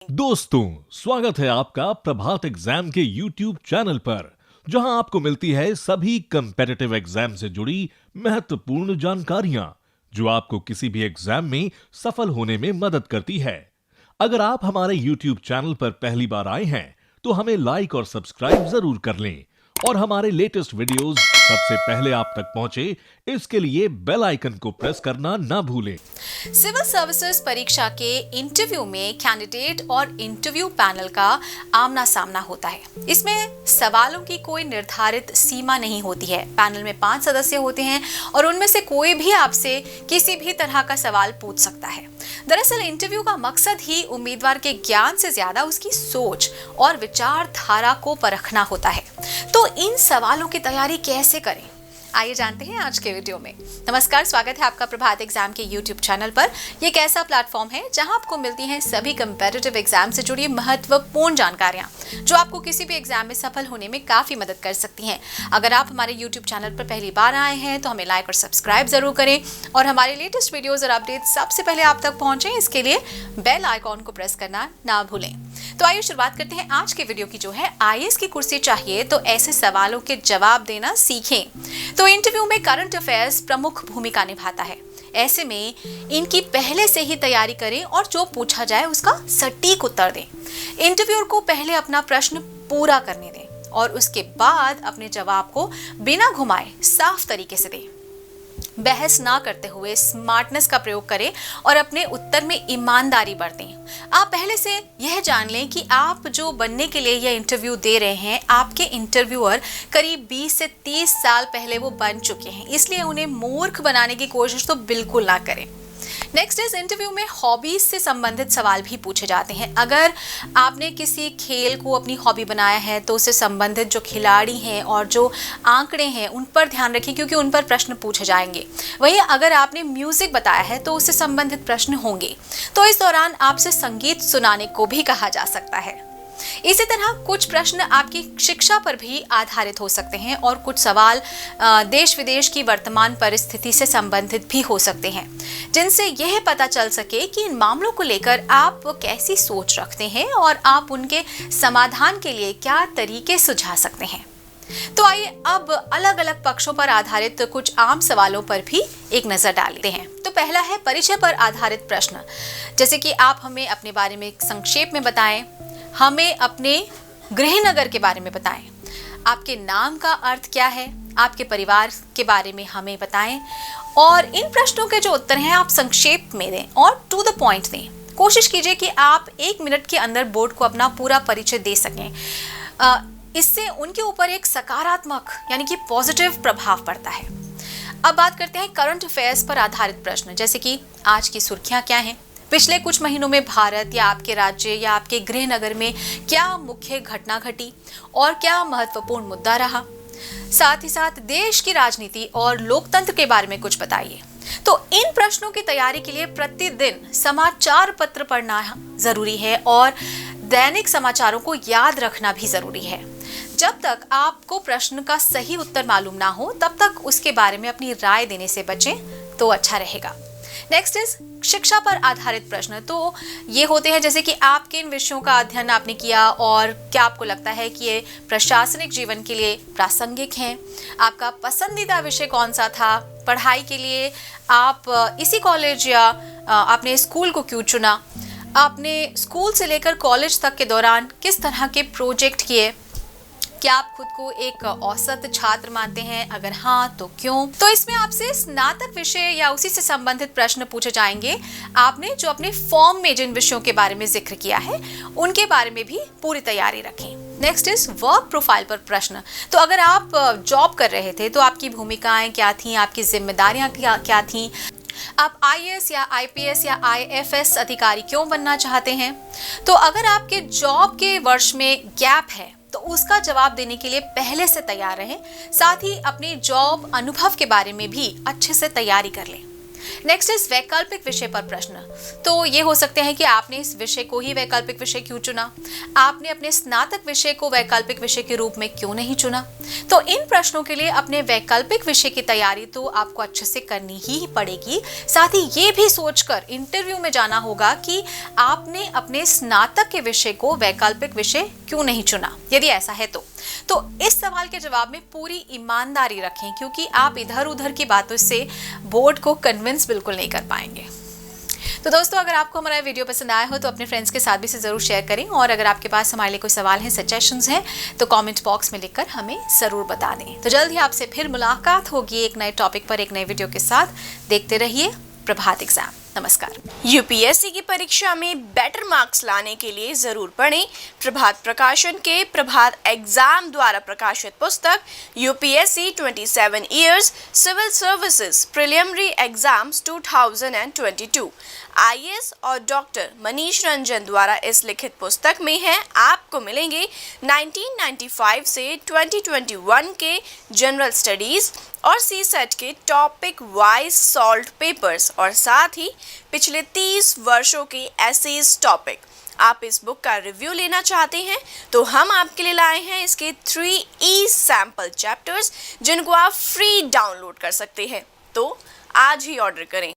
दोस्तों, स्वागत है आपका प्रभात एग्जाम के YouTube चैनल पर, जहां आपको मिलती है सभी कम्पेटिटिव एग्जाम से जुड़ी महत्वपूर्ण जानकारियां, जो आपको किसी भी एग्जाम में सफल होने में मदद करती है। अगर आप हमारे YouTube चैनल पर पहली बार आए हैं, तो हमें लाइक और सब्सक्राइब जरूर कर लें और हमारे लेटेस्ट वीडियोस सबसे पहले आप तक पहुंचे, इसके लिए बेल आइकन को प्रेस करना ना भूलें। सिविल सर्विसेज परीक्षा के इंटरव्यू में कैंडिडेट और इंटरव्यू पैनल का आमना सामना होता है। इसमें सवालों की कोई निर्धारित सीमा नहीं होती है। पैनल में 5 सदस्य होते हैं और उनमें से कोई भी आपसे किसी भी तरह का सवाल पूछ सकता है। दरअसल इंटरव्यू का मकसद ही उम्मीदवार के ज्ञान से ज्यादा उसकी सोच और विचारधारा को परखना होता है। तो इन सवालों की तैयारी कैसे करें, आइए जानते हैं आज के वीडियो में। नमस्कार, स्वागत है आपका प्रभात एग्जाम के YouTube चैनल पर। ये एक ऐसा प्लेटफॉर्म है जहां आपको मिलती हैं सभी कम्पेटिटिव एग्जाम से जुड़ी महत्वपूर्ण जानकारियां, जो आपको किसी भी एग्जाम में सफल होने में काफी मदद कर सकती हैं। अगर आप हमारे YouTube चैनल पर पहली बार आए हैं तो हमें लाइक और सब्सक्राइब जरूर करें और हमारे लेटेस्ट वीडियोज और अपडेट सबसे पहले आप तक पहुंचे, इसके लिए बेल आइकॉन को प्रेस करना ना भूलें। तो आइए शुरुआत करते हैं आज के वीडियो की, जो है आईएएस की कुर्सी चाहिए तो ऐसे सवालों के जवाब देना सीखें। तो इंटरव्यू में करंट अफेयर्स प्रमुख भूमिका निभाता है। ऐसे में इनकी पहले से ही तैयारी करें और जो पूछा जाए उसका सटीक उत्तर दें। इंटरव्यूअर को पहले अपना प्रश्न पूरा करने दें और उसके बाद अपने जवाब को बिना घुमाए साफ तरीके से दें। बहस ना करते हुए स्मार्टनेस का प्रयोग करें और अपने उत्तर में ईमानदारी बरतें। आप पहले से यह जान लें कि आप जो बनने के लिए यह इंटरव्यू दे रहे हैं, आपके इंटरव्यूअर करीब 20 से 30 साल पहले वो बन चुके हैं, इसलिए उन्हें मूर्ख बनाने की कोशिश तो बिल्कुल ना करें। नेक्स्ट इज इंटरव्यू में हॉबीज से संबंधित सवाल भी पूछे जाते हैं। अगर आपने किसी खेल को अपनी हॉबी बनाया है तो उससे संबंधित जो खिलाड़ी हैं और जो आंकड़े हैं उन पर ध्यान रखें, क्योंकि उन पर प्रश्न पूछे जाएंगे। वहीं अगर आपने म्यूजिक बताया है तो उससे संबंधित प्रश्न होंगे। तो इस दौरान आपसे संगीत सुनाने को भी कहा जा सकता है। इसी तरह कुछ प्रश्न आपकी शिक्षा पर भी आधारित हो सकते हैं और कुछ सवाल देश विदेश की वर्तमान परिस्थिति से संबंधित भी हो सकते हैं, जिनसे यह पता चल सके कि इन मामलों को लेकर आप कैसी सोच रखते हैं और आप उनके समाधान के लिए क्या तरीके सुझा सकते हैं। तो आइए अब अलग अलग पक्षों पर आधारित कुछ आम सवालों पर भी एक नजर डालते हैं। तो पहला है परिचय पर आधारित प्रश्न, जैसे कि आप हमें अपने बारे में संक्षेप में बताएं, हमें अपने गृहनगर के बारे में बताएं, आपके नाम का अर्थ क्या है, आपके परिवार के बारे में हमें बताएं। और इन प्रश्नों के जो उत्तर हैं आप संक्षेप में दें और टू द पॉइंट दें। कोशिश कीजिए कि आप 1 मिनट के अंदर बोर्ड को अपना पूरा परिचय दे सकें। इससे उनके ऊपर एक सकारात्मक यानी कि पॉजिटिव प्रभाव पड़ता है। अब बात करते हैं करंट अफेयर्स पर आधारित प्रश्न, जैसे कि आज की सुर्खियां क्या हैं, पिछले कुछ महीनों में भारत या आपके राज्य या आपके गृहनगर में क्या मुख्य घटना घटी और क्या महत्वपूर्ण मुद्दा रहा। साथ ही साथ देश की राजनीति और लोकतंत्र के बारे में कुछ बताइए। तो इन प्रश्नों की तैयारी के लिए प्रतिदिन समाचार पत्र पढ़ना जरूरी है और दैनिक समाचारों को याद रखना भी जरूरी है। जब तक आपको प्रश्न का सही उत्तर मालूम ना हो तब तक उसके बारे में अपनी राय देने से बचें तो अच्छा रहेगा। नेक्स्ट इज शिक्षा पर आधारित प्रश्न। तो ये होते हैं जैसे कि आप किन विषयों का अध्ययन आपने किया और क्या आपको लगता है कि ये प्रशासनिक जीवन के लिए प्रासंगिक हैं। आपका पसंदीदा विषय कौन सा था, पढ़ाई के लिए आप इसी कॉलेज या आपने स्कूल को क्यों चुना, आपने स्कूल से लेकर कॉलेज तक के दौरान किस तरह के प्रोजेक्ट किए, क्या आप खुद को एक औसत छात्र मानते हैं, अगर हाँ तो क्यों। तो इसमें आपसे स्नातक विषय या उसी से संबंधित प्रश्न पूछे जाएंगे। आपने जो अपने फॉर्म में जिन विषयों के बारे में जिक्र किया है उनके बारे में भी पूरी तैयारी रखें। नेक्स्ट इज वर्क प्रोफाइल पर प्रश्न। तो अगर आप जॉब कर रहे थे तो आपकी भूमिकाएं क्या थी, आपकी जिम्मेदारियां क्या थी, आप आईएएस या आईपीएस या आईएफएस अधिकारी क्यों बनना चाहते हैं। तो अगर आपके जॉब के वर्ष में गैप है तो उसका जवाब देने के लिए पहले से तैयार रहें। साथ ही अपने जॉब अनुभव के बारे में भी अच्छे से तैयारी कर लें। नेक्स्ट इज वैकल्पिक विषय पर प्रश्न। तो ये हो सकते हैं कि आपने इस विषय को ही वैकल्पिक विषय क्यों चुना, आपने अपने स्नातक विषय को वैकल्पिक विषय के रूप में क्यों नहीं चुना। तो इन प्रश्नों के लिए अपने वैकल्पिक विषय की तैयारी तो आपको अच्छे से करनी ही पड़ेगी। साथ ही ये भी सोचकर इंटरव्यू में जाना होगा कि आपने अपने स्नातक के विषय को वैकल्पिक विषय क्यों नहीं चुना। यदि ऐसा है तो इस सवाल के जवाब में पूरी ईमानदारी रखें, क्योंकि आप इधर उधर की बातों से बोर्ड को कन्विंस बिल्कुल नहीं कर पाएंगे। तो दोस्तों, अगर आपको हमारा वीडियो पसंद आया हो तो अपने फ्रेंड्स के साथ भी इसे जरूर शेयर करें, और अगर आपके पास हमारे लिए कोई सवाल है, सजेशंस हैं, तो कमेंट बॉक्स में लिखकर हमें जरूर बता दें। तो जल्द ही आपसे फिर मुलाकात होगी एक नए टॉपिक पर, एक नए वीडियो के साथ। देखते रहिए प्रभात एग्जाम। नमस्कार। यूपीएससी की परीक्षा में बेटर मार्क्स लाने के लिए जरूर पढ़ें प्रभात प्रकाशन के प्रभात एग्जाम द्वारा प्रकाशित पुस्तक UPSC 27 years civil services preliminary exams 2022। IAS और डॉक्टर मनीष रंजन द्वारा इस लिखित पुस्तक में है आपको मिलेंगे 1995 से 2021 के जनरल स्टडीज और सीसेट के टॉपिक वाइज सॉल्व्ड पेपर्स, और साथ ही पिछले 30 वर्षों के एसेज टॉपिक। आप इस बुक का रिव्यू लेना चाहते हैं तो हम आपके लिए लाए हैं इसके 3 सैंपल चैप्टर्स, जिनको आप फ्री डाउनलोड कर सकते हैं। तो आज ही ऑर्डर करें।